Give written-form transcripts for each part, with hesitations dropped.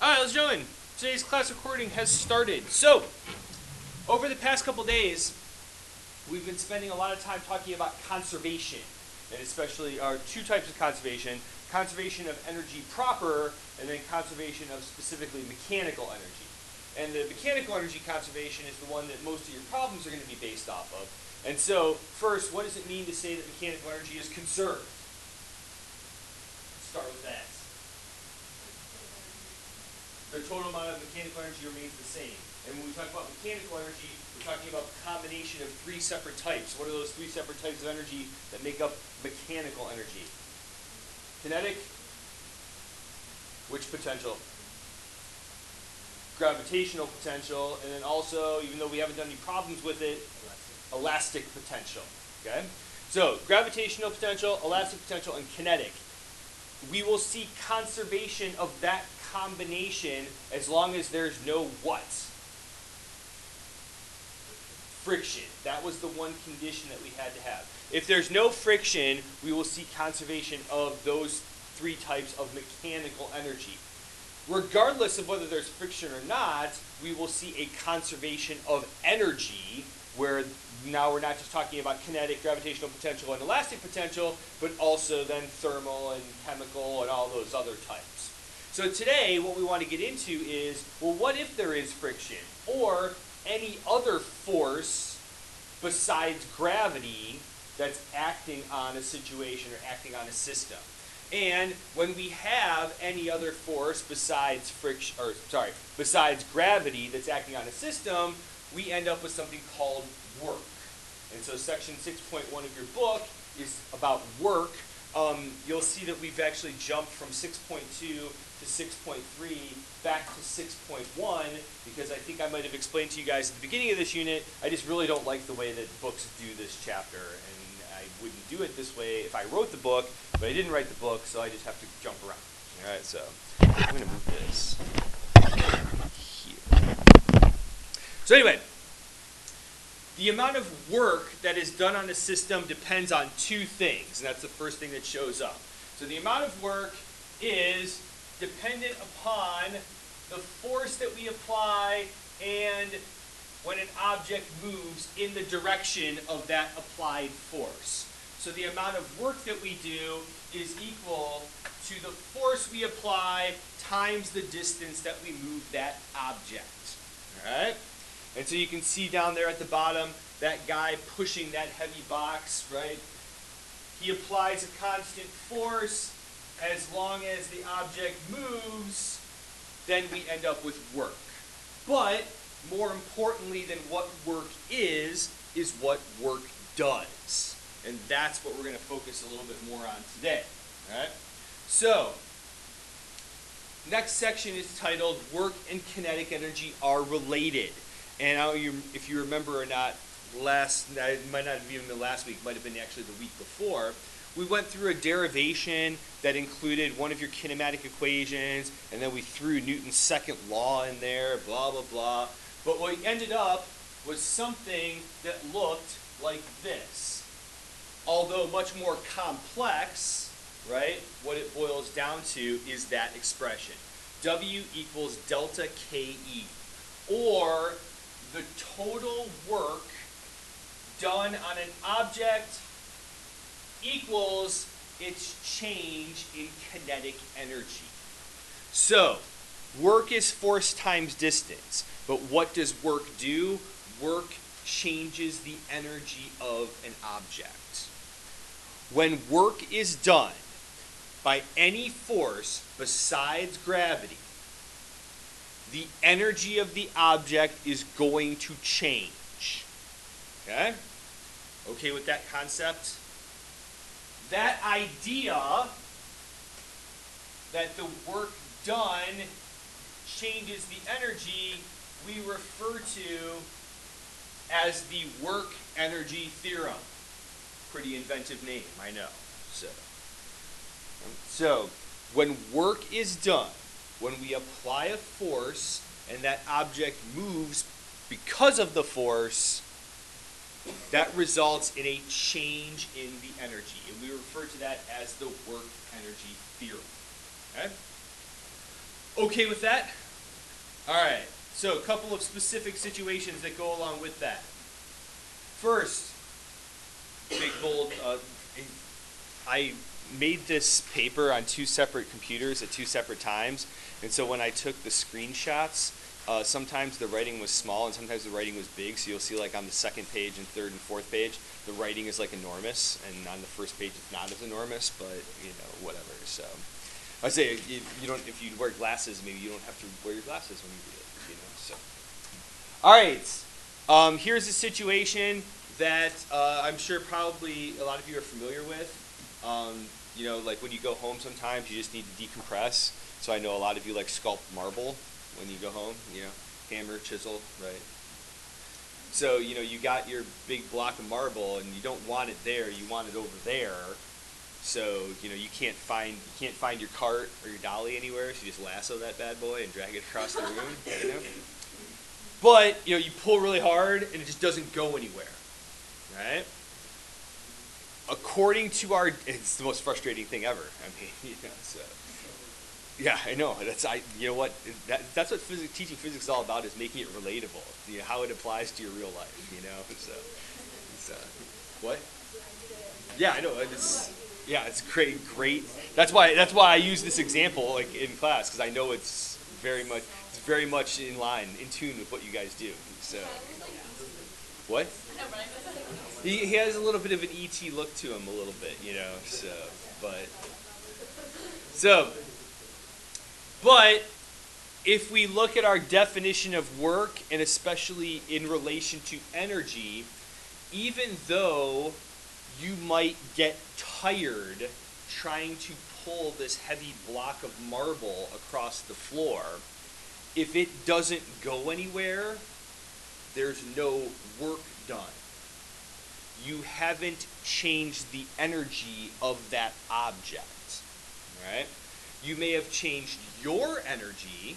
Alright, let's join. Today's class recording has started. So, over the past couple days, we've been spending a lot of time talking about conservation, and especially our two types of conservation of energy proper, and then conservation of specifically mechanical energy. And the mechanical energy conservation is the one that most of your problems are going to be based off of. And so, first, what does it mean to say that mechanical energy is conserved? Let's start with that. The total amount of mechanical energy remains the same. And when we talk about mechanical energy, we're talking about a combination of three separate types. What are those three separate types of energy that make up mechanical energy? Kinetic, which potential? Gravitational potential, and then also, even though we haven't done any problems with it, elastic potential. Okay? So, gravitational potential, elastic potential, and kinetic. We will see conservation of that combination as long as there's no what? Friction. That was the one condition that we had to have. If there's no friction, we will see conservation of those three types of mechanical energy. Regardless of whether there's friction or not, we will see a conservation of energy, where now we're not just talking about kinetic, gravitational potential, and elastic potential, but also then thermal and chemical and all those other types. So today, what we want to get into is, well, what if there is friction, or any other force besides gravity that's acting on a situation or acting on a system? And when we have any other force besides besides gravity that's acting on a system, we end up with something called work. And so section 6.1 of your book is about work. You'll see that we've actually jumped from 6.2 to 6.3 back to 6.1 because I think I might have explained to you guys at the beginning of this unit, I just really don't like the way that books do this chapter, and I wouldn't do it this way if I wrote the book, but I didn't write the book, so I just have to jump around. All right, so I'm going to move this here. So anyway, the amount of work that is done on a system depends on two things, and that's the first thing that shows up. So the amount of work is dependent upon the force that we apply and when an object moves in the direction of that applied force. So the amount of work that we do is equal to the force we apply times the distance that we move that object. All right? And so you can see down there at the bottom, that guy pushing that heavy box, right? He applies a constant force. As long as the object moves, then we end up with work. But more importantly than what work is what work does. And that's what we're going to focus a little bit more on today. All right? So, next section is titled Work and Kinetic Energy Are Related. And if you remember or not, it might not have even been last week, it might have been actually the week before, we went through a derivation that included one of your kinematic equations, and then we threw Newton's second law in there, blah, blah, blah. But what we ended up was something that looked like this. Although much more complex, right, what it boils down to is that expression. W equals delta KE, or the total work done on an object equals its change in kinetic energy. So, work is force times distance, but what does work do? Work changes the energy of an object. When work is done by any force besides gravity, the energy of the object is going to change. Okay? Okay with that concept? That idea that the work done changes the energy, we refer to as the work energy theorem. Pretty inventive name, I know. So, when work is done, when we apply a force and that object moves because of the force, that results in a change in the energy. And we refer to that as the work energy theorem. Okay? Okay with that? All right, so a couple of specific situations that go along with that. First, big bold, I made this paper on 2 separate computers at 2 separate times, and so when I took the screenshots, sometimes the writing was small and sometimes the writing was big, so you'll see like on the second page and third and fourth page, the writing is like enormous, and on the first page it's not as enormous, but you know, whatever, so. I say, if you wear glasses, maybe you don't have to wear your glasses when you read it, you know, so. All right, here's a situation that I'm sure probably a lot of you are familiar with. You know, like when you go home sometimes, you just need to decompress. So I know a lot of you like sculpt marble when you go home, you know, hammer, chisel, right? So, you know, you got your big block of marble and you don't want it there, you want it over there. So, you know, you can't find your cart or your dolly anywhere, so you just lasso that bad boy and drag it across the room, you know? But, you know, you pull really hard and it just doesn't go anywhere, right? According to it's the most frustrating thing ever. I mean, you know, so. Yeah, I know. You know what? That's what teaching physics is all about, is making it relatable. You know, how it applies to your real life, you know? So what? Yeah, I know. It's great. That's why I use this example like in class, because I know it's very much in line, in tune with what you guys do. So, what? He has a little bit of an ET look to him, a little bit, you know. But if we look at our definition of work, and especially in relation to energy, even though you might get tired trying to pull this heavy block of marble across the floor, if it doesn't go anywhere, there's no work done. You haven't changed the energy of that object, right? You may have changed your energy,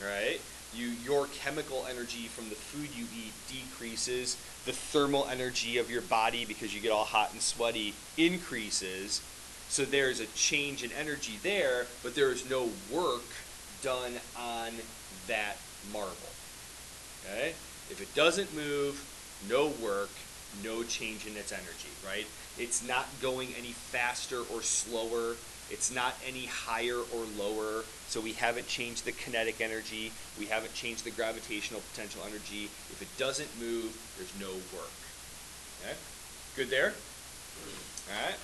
right? Your chemical energy from the food you eat decreases. The thermal energy of your body, because you get all hot and sweaty, increases. So there's a change in energy there, but there is no work done on that marble. Okay? If it doesn't move, no work, no change in its energy, right? It's not going any faster or slower. It's not any higher or lower. So we haven't changed the kinetic energy. We haven't changed the gravitational potential energy. If it doesn't move, there's no work. Okay? Good there? All right.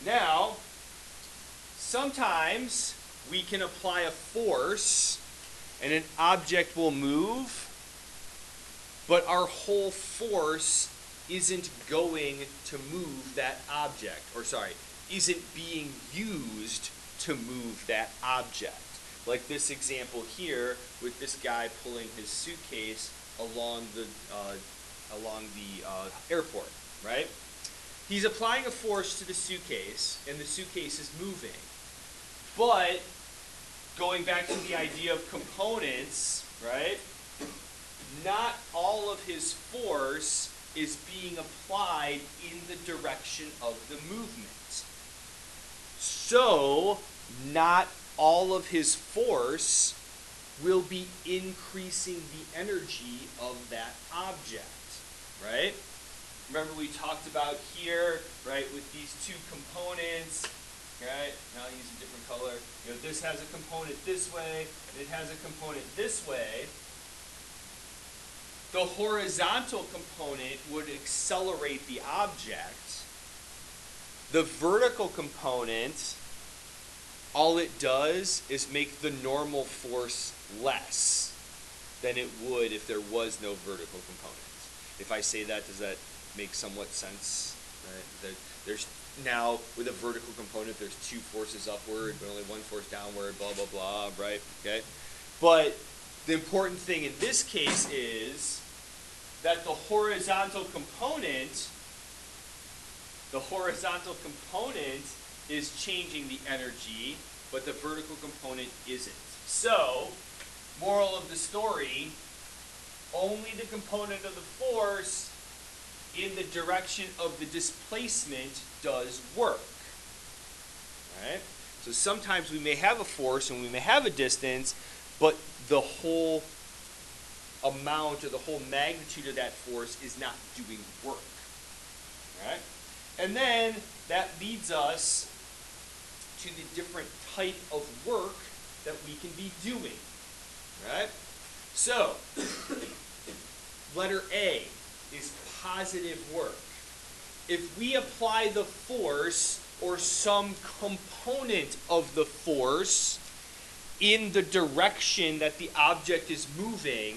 Now, sometimes we can apply a force and an object will move, but our whole force isn't going to move that object, isn't being used to move that object. Like this example here with this guy pulling his suitcase along the airport, right? He's applying a force to the suitcase, and the suitcase is moving. But going back to the idea of components, right? Not all of his force is being applied in the direction of the movement. So, not all of his force will be increasing the energy of that object, right? Remember we talked about here, right, with these two components, right? Now I'll use a different color. You know, this has a component this way, and it has a component this way. The horizontal component would accelerate the object. The vertical component, all it does is make the normal force less than it would if there was no vertical component. If I say that, does that make somewhat sense? Right? There's now, with a vertical component, there's two forces upward, but only one force downward, blah, blah, blah, right? Okay? But the important thing in this case is that the horizontal component is changing the energy, but the vertical component isn't. So, moral of the story, only the component of the force in the direction of the displacement does work. Right? So sometimes we may have a force and we may have a distance, but the whole amount or the whole magnitude of that force is not doing work. All right? And then that leads us to the different type of work that we can be doing. All right? So, letter A is positive work. If we apply the force or some component of the force in the direction that the object is moving,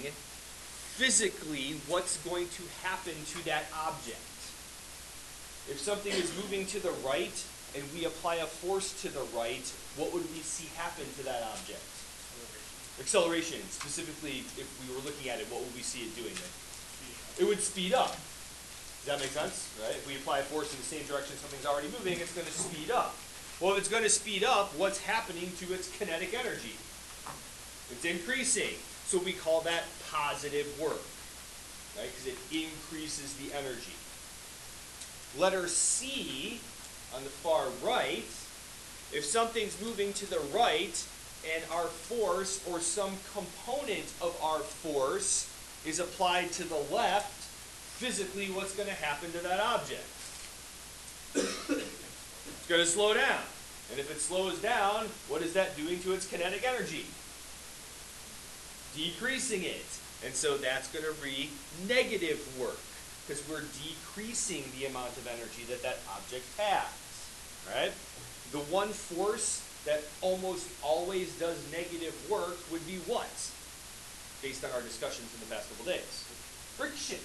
physically, what's going to happen to that object? If something is moving to the right and we apply a force to the right, what would we see happen to that object? Acceleration. Specifically, if we were looking at it, what would we see it doing then? It would speed up. Does that make sense? Right? If we apply a force in the same direction something's already moving, it's going to speed up. Well, if it's going to speed up, what's happening to its kinetic energy? It's increasing. So we call that positive work, right? Because it increases the energy. Letter C, on the far right, if something's moving to the right and our force or some component of our force is applied to the left, physically what's going to happen to that object? It's going to slow down. And if it slows down, what is that doing to its kinetic energy? Decreasing it. And so that's going to be negative work, because we're decreasing the amount of energy that that object has. Right? The one force that almost always does negative work would be what? Based on our discussions in the past couple days. Friction.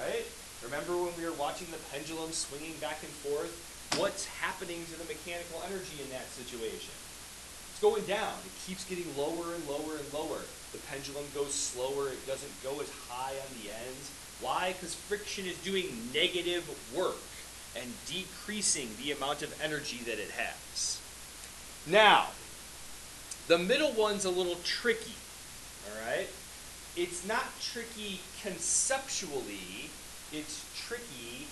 Right? Remember when we were watching the pendulum swinging back and forth? What's happening to the mechanical energy in that situation? It's going down. It keeps getting lower and lower and lower. The pendulum goes slower. It doesn't go as high on the ends. Why? Because friction is doing negative work and decreasing the amount of energy that it has. Now, the middle one's a little tricky. All right? It's not tricky conceptually. It's tricky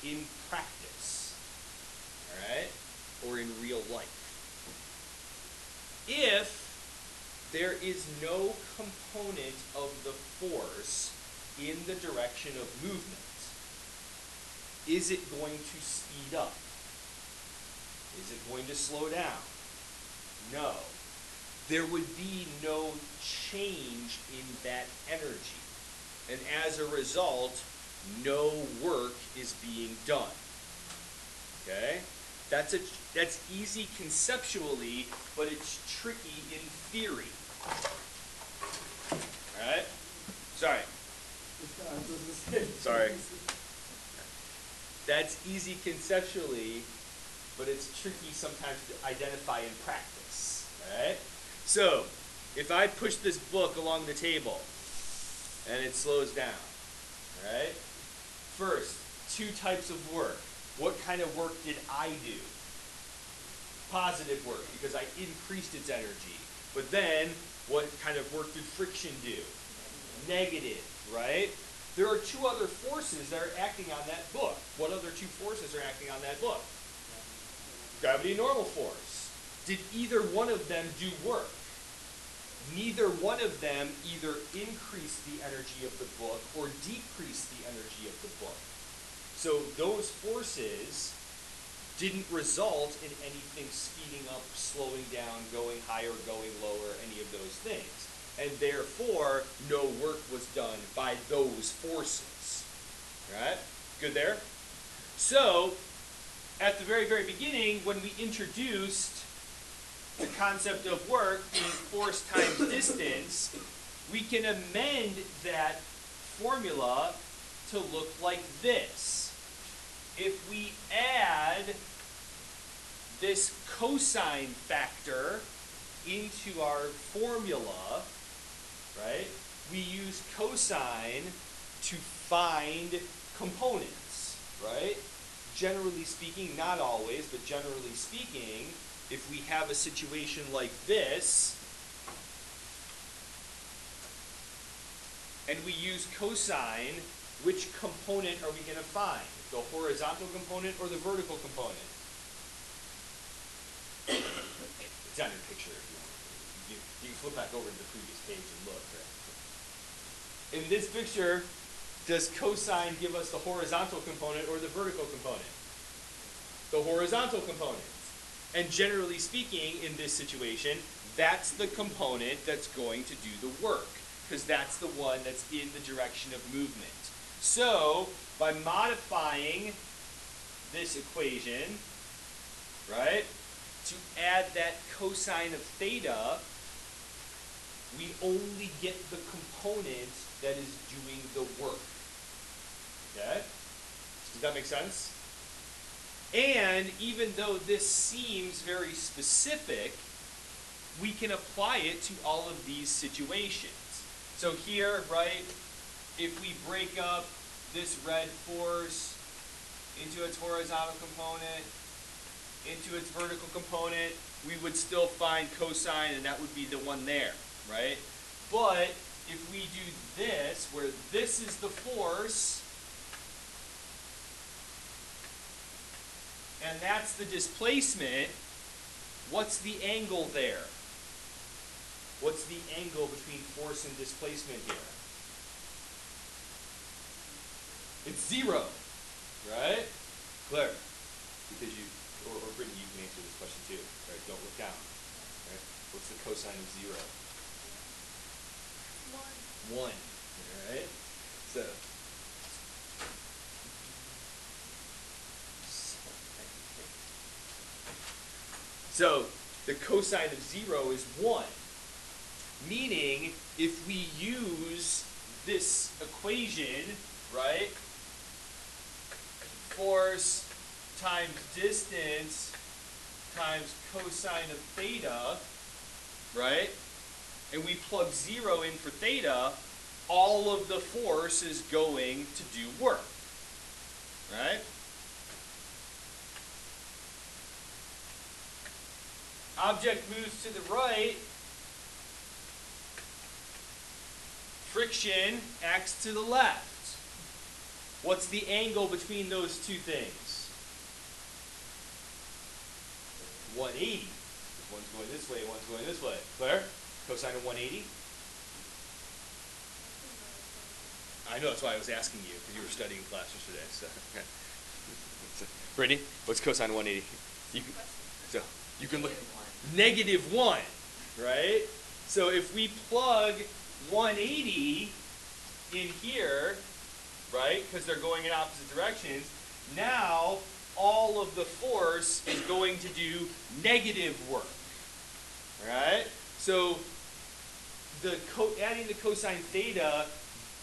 in practice. All right? Or in real life. If there is no component of the force in the direction of movement, is it going to speed up? Is it going to slow down? No. There would be no change in that energy. And as a result, no work is being done. Okay? That's easy conceptually, but it's tricky in theory. Alright? Sorry. Sorry. That's easy conceptually, but it's tricky sometimes to identify in practice. Alright? So, if I push this book along the table and it slows down, alright? First, two types of work. What kind of work did I do? Positive work, because I increased its energy. But then, what kind of work did friction do? Negative, right? There are two other forces that are acting on that book. What other two forces are acting on that book? Gravity and normal force. Did either one of them do work? Neither one of them either increased the energy of the book or decreased the energy of the book. So those forces didn't result in anything speeding up, slowing down, going higher, going lower, any of those things. And therefore, no work was done by those forces. Right? Good there? So, at the very, very beginning, when we introduced the concept of work being force times distance, we can amend that formula to look like this. If we add this cosine factor into our formula, right, we use cosine to find components, right? Generally speaking, not always, but generally speaking, if we have a situation like this, and we use cosine, which component are we going to find? The horizontal component or the vertical component? It's on your picture if you want. You can flip back over to the previous page and look. Right? In this picture, does cosine give us the horizontal component or the vertical component? The horizontal component. And generally speaking, in this situation, that's the component that's going to do the work, because that's the one that's in the direction of movement. So, by modifying this equation, right, to add that cosine of theta, we only get the component that is doing the work. Okay? Does that make sense? And even though this seems very specific, we can apply it to all of these situations. So here, right, if we break up this red force into its horizontal component, into its vertical component, we would still find cosine, and that would be the one there, right? But if we do this, where this is the force, and that's the displacement, what's the angle there? What's the angle between force and displacement here? It's 0, right? Claire, because you, or Brittany, you can answer this question too, right? Don't look down, right? What's the cosine of 0? 1. 1, all right? So the cosine of 0 is 1, meaning if we use this equation, right, force times distance times cosine of theta, right, and we plug 0 in for theta, all of the force is going to do work, right? Object moves to the right, friction acts to the left. What's the angle between those two things? 180. One's going this way, one's going this way. Claire, cosine of 180? I know, that's why I was asking you, because you were studying class yesterday. So. Brittany, what's cosine of 180? You can look at -1, right? So if we plug 180 in here, right, because they're going in opposite directions, now all of the force is going to do negative work, right? So adding the cosine theta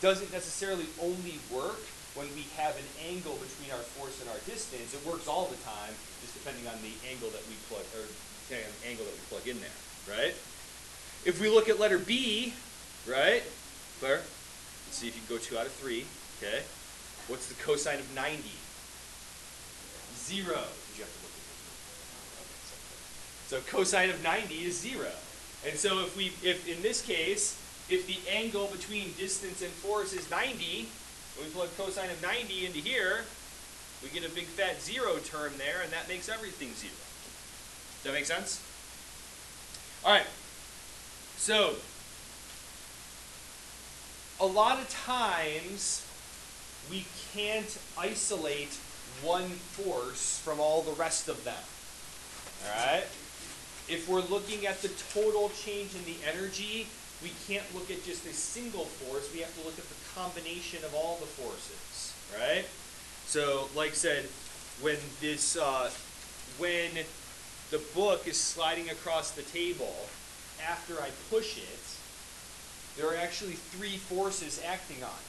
doesn't necessarily only work when we have an angle between our force and our distance. It works all the time, just depending on the angle that we plug, or depending on the angle that we plug in there, right? If we look at letter B, right, Claire, let's see if you can go 2 out of 3, okay? What's the cosine of 90? 0. Did you have to look at it? So cosine of 90 is 0. And so if in this case, if the angle between distance and force is 90, and we plug cosine of 90 into here, we get a big fat 0 term there, and that makes everything 0. Does that make sense? All right. So a lot of times we can't isolate one force from all the rest of them. All right? If we're looking at the total change in the energy, we can't look at just a single force. We have to look at the combination of all the forces, right? So, like I said, when the book is sliding across the table, after I push it, there are actually 3 forces acting on it.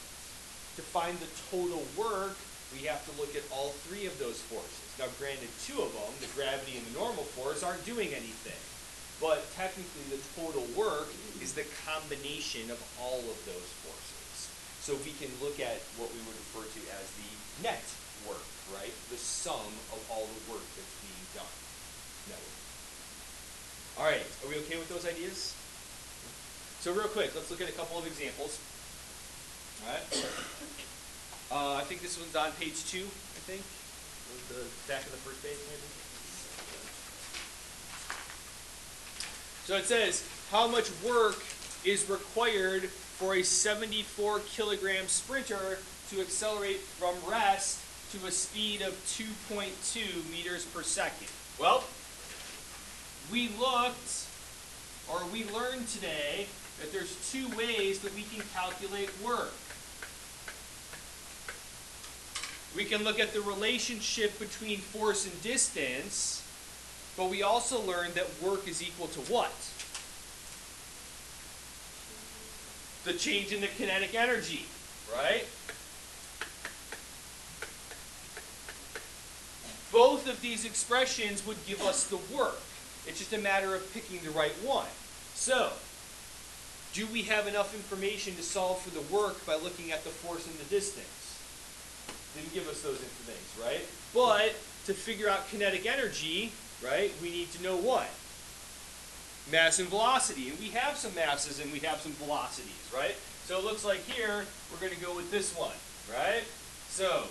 To find the total work, we have to look at all 3 of those forces. Now, granted, 2 of them, the gravity and the normal force, aren't doing anything. But technically, the total work is the combination of all of those forces. So we can look at what we would refer to as the net work, right? The sum of all the work that's being done. Net work. All right, are we okay with those ideas? So real quick, let's look at a couple of examples. All right. I think this one's on page 2, I think. The back of the first page, maybe. So it says how much work is required for a 74 kilogram sprinter to accelerate from rest to a speed of 2.2 meters per second. Well, we learned today that there's two ways that we can calculate work. We can look at the relationship between force and distance, but we also learned that work is equal to what? The change in the kinetic energy, right? Both of these expressions would give us the work. It's just a matter of picking the right one. So, do we have enough information to solve for the work by looking at the force and the distance? Didn't give us those things, right? But to figure out kinetic energy, right, we need to know what? Mass and velocity. And we have some masses and we have some velocities, right? So it looks like here, we're going to go with this one, right? So,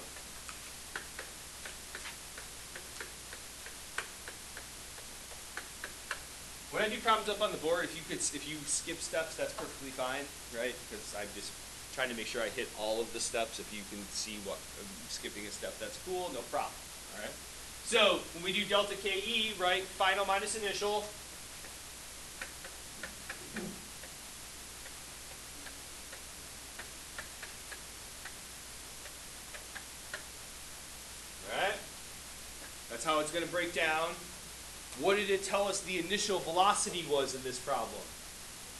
when I do problems up on the board, if you skip steps, that's perfectly fine, right? Because I'm just trying to make sure I hit all of the steps. If you can see what skipping a step, that's cool, no problem. All right. So when we do delta KE, right, final minus initial. All right. That's how it's going to break down. What did it tell us the initial velocity was in this problem?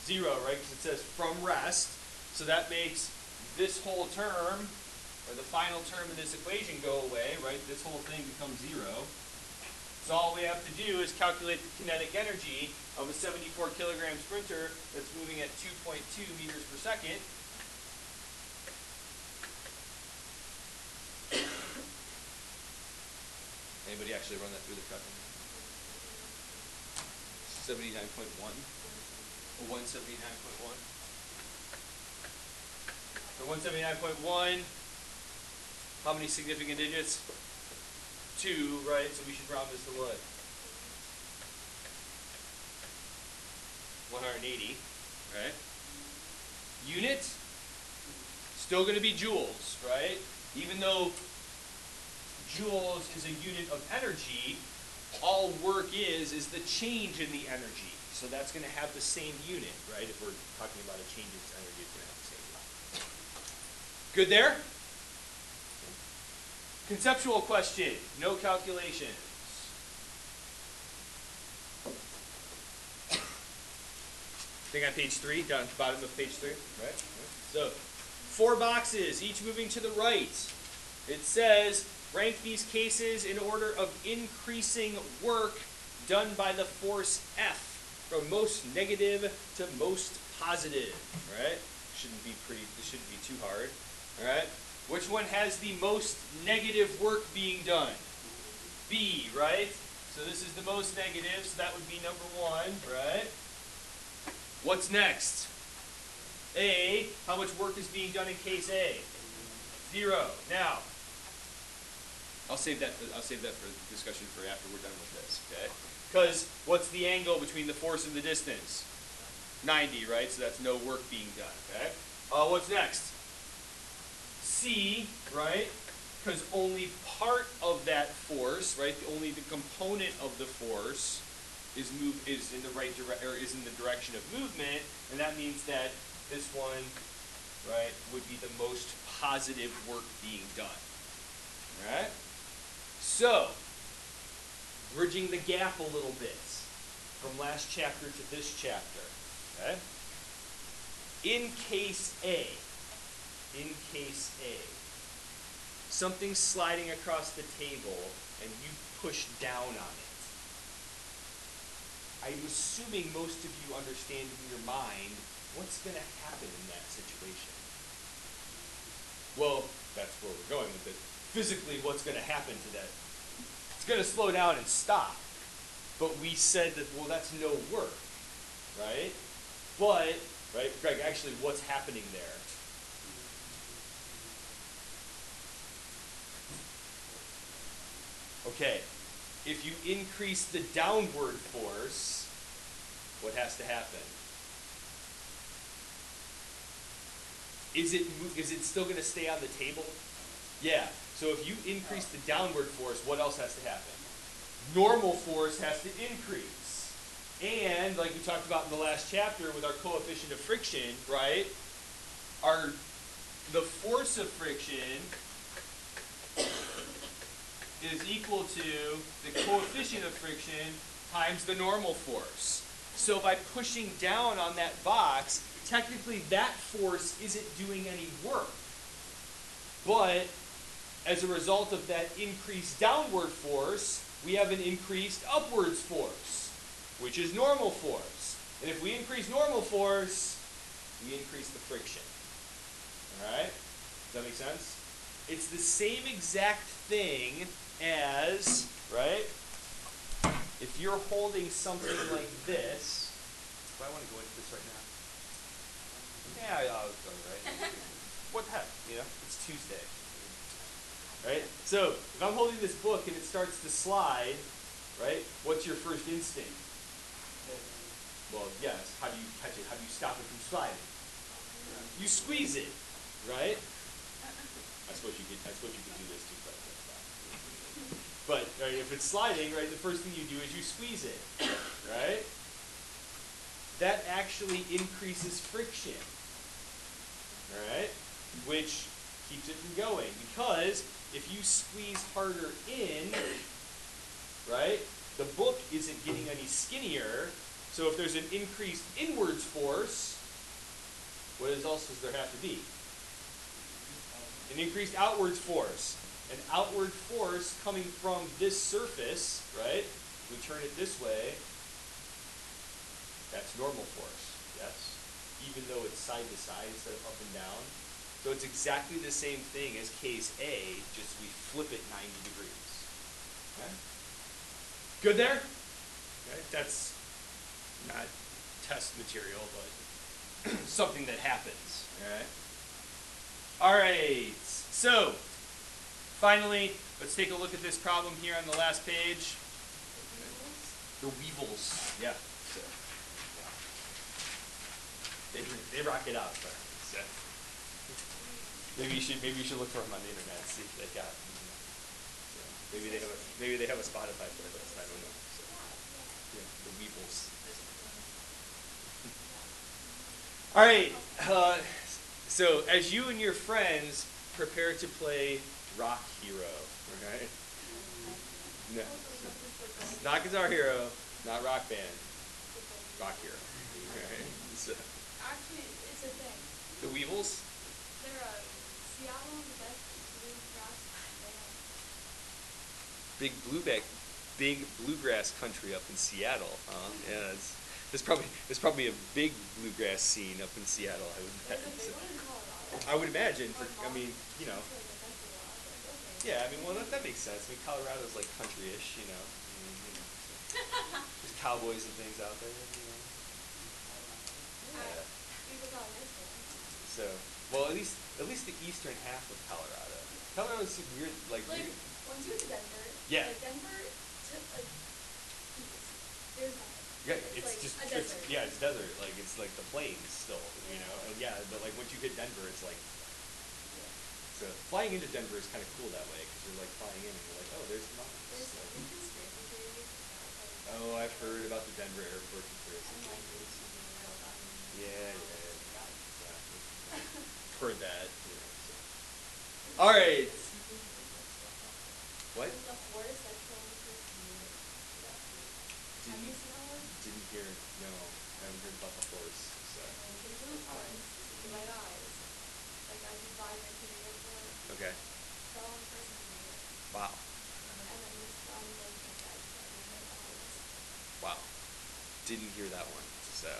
0, right? Because it says from rest. So that makes this whole term, or the final term of this equation, go away, right? This whole thing becomes 0. So all we have to do is calculate the kinetic energy of a 74 kilogram sprinter that's moving at 2.2 meters per second. Anybody actually run that through the calculator? 79.1 or 179.1. So 179.1, how many significant digits? 2, right? So we should round this to what? 180, right? Unit, still going to be joules, right? Even though joules is a unit of energy, all work is the change in the energy. So that's going to have the same unit, right? If we're talking about a change in its energy, it's going to have the same unit. Good there? Conceptual question, no calculations. I think on page 3, down at the bottom of page 3, right? So, 4 boxes, each moving to the right. It says, rank these cases in order of increasing work done by the force F, from most negative to most positive, right? This shouldn't be too hard, all right? Which one has the most negative work being done? B, right? So this is the most negative, so that would be number 1, right? What's next? A, how much work is being done in case A? 0. Now, I'll save that for discussion for after we're done with this, okay? Because what's the angle between the force and the distance? 90, right? So that's no work being done, okay? What's next? C, right? Because only part of that force, right? Only the component of the force is in the right direction, or is in the direction of movement, and that means that this one, right, would be the most positive work being done. All right? So, bridging the gap a little bit from last chapter to this chapter, okay? In case A, something's sliding across the table and you push down on it. I'm assuming most of you understand in your mind what's going to happen in that situation. Well, that's where we're going with it. Physically, what's going to happen to that? It's going to slow down and stop. But we said that, well, that's no work, right? But, right, Greg, actually, what's happening there? Okay, if you increase the downward force, What has to happen? Is it still going to stay on the table? Yeah. So if you increase the downward force, what else has to happen? Normal force has to increase. And like we talked about in the last chapter with our coefficient of friction, right? The force of friction is equal to the coefficient of friction times the normal force. So by pushing down on that box, technically that force isn't doing any work. But as a result of that increased downward force, we have an increased upwards force, which is normal force. And if we increase normal force, we increase the friction. All right? Does that make sense? It's the same exact thing as, right? If you're holding something like this, do I want to go into this right now? Yeah, I'll go right. What the heck? You know, it's Tuesday. Right? So, if I'm holding this book and it starts to slide, right, what's your first instinct? Well, yes. How do you catch it? How do you stop it from sliding? You squeeze it, right? I suppose you could do this too, but right, if it's sliding, right, the first thing you do is you squeeze it, right? That actually increases friction, all right, which keeps it from going, because if you squeeze harder in, right, the book isn't getting any skinnier. So if there's an increased inwards force, what else does there have to be? An increased outwards force. An outward force coming from this surface, right? We turn it this way. That's normal force, yes? Even though it's side to side instead of up and down. So it's exactly the same thing as case A, just we flip it 90 degrees. Okay? Good there? Okay. That's not test material, but something that happens. All right, so finally, let's take a look at this problem here on the last page. The weevils. Yeah. So, they rock it out. So. Maybe you should look for them on the internet and see if they got. So maybe they have a Spotify playlist. I don't know. So, yeah, the weevils. All right. So as you and your friends prepare to play Rock Hero, right? No, not Guitar Hero, not Rock Band, Rock Hero. Right? So, actually, it's a thing. The weevils? They're Seattle, the best bluegrass band. Big bluegrass country up in Seattle, huh? Yeah, there's probably a big bluegrass scene up in Seattle. I would There's imagine. a big one in Colorado. I would imagine. You know. It's like a festival out there. Okay. Yeah, I mean, well, that makes sense. I mean, Colorado's like country-ish, you know. So there's cowboys and things out there, you know. Yeah. People got this one. So, well, at least the eastern half of Colorado. Colorado's weird, like Like, once you get to Denver, Yeah. like Denver, like, there's nothing. Yeah, it's like just a desert. it's desert. Like it's like the plains still, you know. And yeah, but like once you hit Denver, it's like. So flying into Denver is kind of cool that way because you're like flying in and you're like, oh, there's the mountains. There's So. like conspiracy theories about, like, Oh, I've heard about the Denver airport conspiracy and like theories. Yeah. Exactly. Heard that. You know, so. All right. What? The horse that killed the first deer. Have you seen that one? Didn't hear. No, I haven't heard about the horse. So. There's a horse with white eyes. Like as you fly into the airport, Okay. fell on the person's deer. Wow. And then this like the guy with white eyes. Wow. Didn't hear that one. So.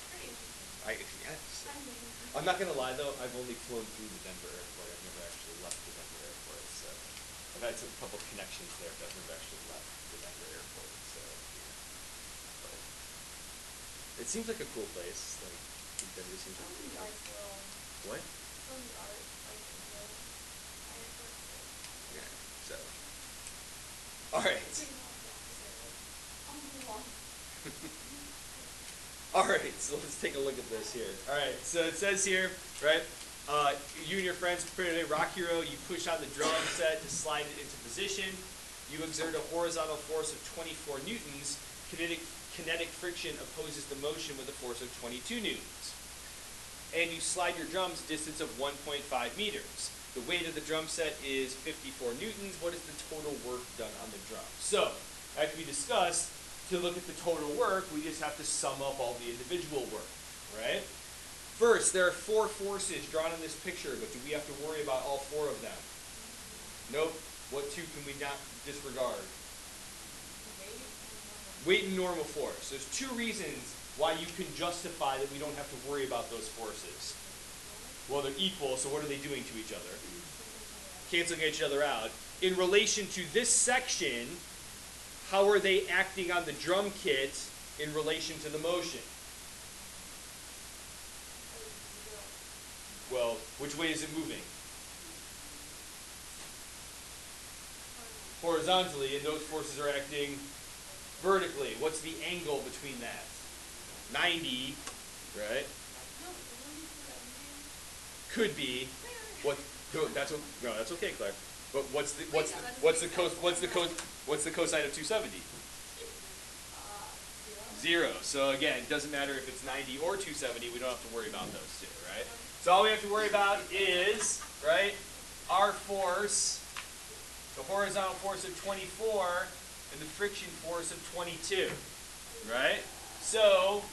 Pretty interesting. Yes. I mean, I'm not gonna lie though. I've only flown through the Denver airport. I've never actually left the Denver airport. So. I've had a couple connections there, but I've never actually left the Denver airport. So. Yeah. But it seems like a cool place. Like Denver seems like. some of the art's little. What? Some of the art, like the little airport. Yeah. So. All right. It's pretty much the opposite. Like, on the wall. let's take a look at this here. All right, so it says here, right? You and your friends put a rock hero. You push on the drum set to slide it into position. You exert a horizontal force of 24 newtons. Kinetic friction opposes the motion with a force of 22 newtons. And you slide your drums a distance of 1.5 meters. The weight of the drum set is 54 newtons. What is the total work done on the drum? So, that can be discussed. To look at the total work, we just have to sum up all the individual work, right? First, there are 4 forces drawn in this picture, but do we have to worry about all 4 of them? Nope. What 2 can we not disregard? Weight and normal force. There's 2 reasons why you can justify that we don't have to worry about those forces. Well, they're equal, so what are they doing to each other? Canceling each other out. In relation to this section, how are they acting on the drum kit in relation to the motion? Well, which way is it moving? Horizontally, and those forces are acting vertically. What's the angle between that? 90, right? Could be. What? No, that's okay, Claire. But what's the cosine of 270? 0. So again, it doesn't matter if it's 90 or 270. We don't have to worry about those 2, right? So all we have to worry about is, right, our force, the horizontal force of 24, and the friction force of 22, right? So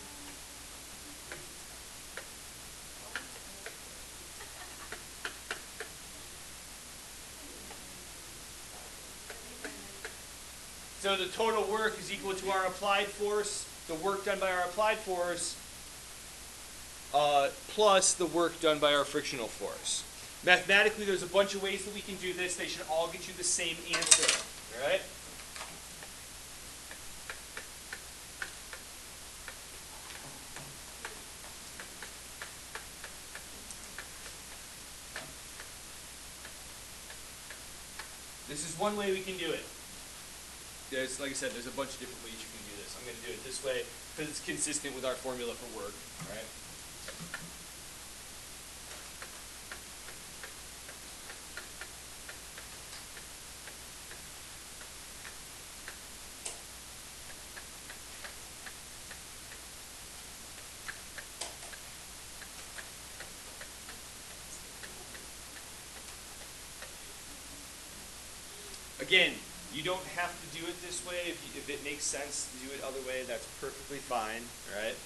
the total work is equal to our applied force, the work done by our applied force, plus the work done by our frictional force. Mathematically, there's a bunch of ways that we can do this. They should all get you the same answer, all right? This is one way we can do it. There's, like I said, there's a bunch of different ways you can do this. I'm going to do it this way because it's consistent with our formula for work, right? Again, you don't have to do it this way. If it makes sense to do it other way, that's perfectly fine, right?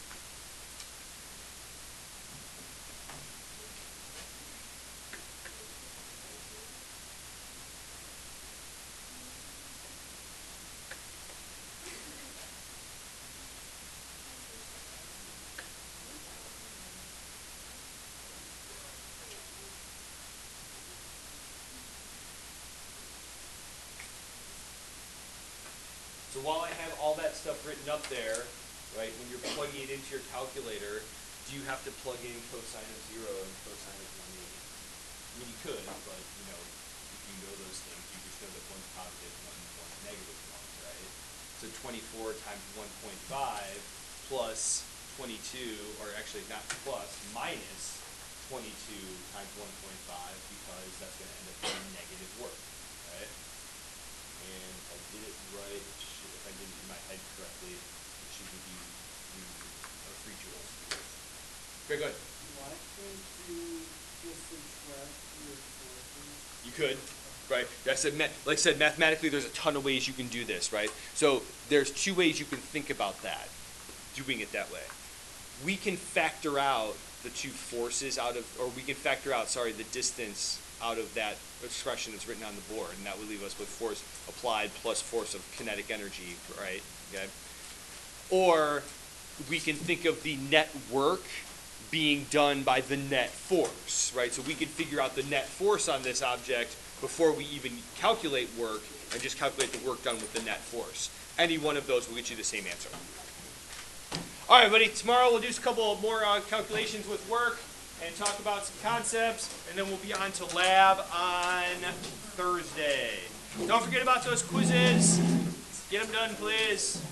So while I have all that stuff written up there, right, when you're plugging it into your calculator, do you have to plug in cosine of 0 and cosine of 180? I mean, you could, but, you know, if you know those things, you just know that one's positive and one's negative 1, right? So 24 times 1.5 plus 22, or actually not plus, minus 22 times 1.5, because that's going to end up being negative work, right? And if I did it right, if I did it in my head correctly, it should give you 3 joules. Very good. Why can't you just subtract your forces? You could, right? Like I said, mathematically, there's a ton of ways you can do this, right? So there's 2 ways you can think about that, doing it that way. We can factor out the 2 forces out of, or we can factor out, sorry, the distance out of that expression that's written on the board, and that would leave us with force applied plus force of kinetic energy, right? Okay. Or we can think of the net work being done by the net force, right? So we can figure out the net force on this object before we even calculate work, and just calculate the work done with the net force. Any one of those will get you the same answer. All right, buddy, tomorrow we'll do a couple more calculations with work and talk about some concepts, and then we'll be on to lab on Thursday. Don't forget about those quizzes. Get them done, please.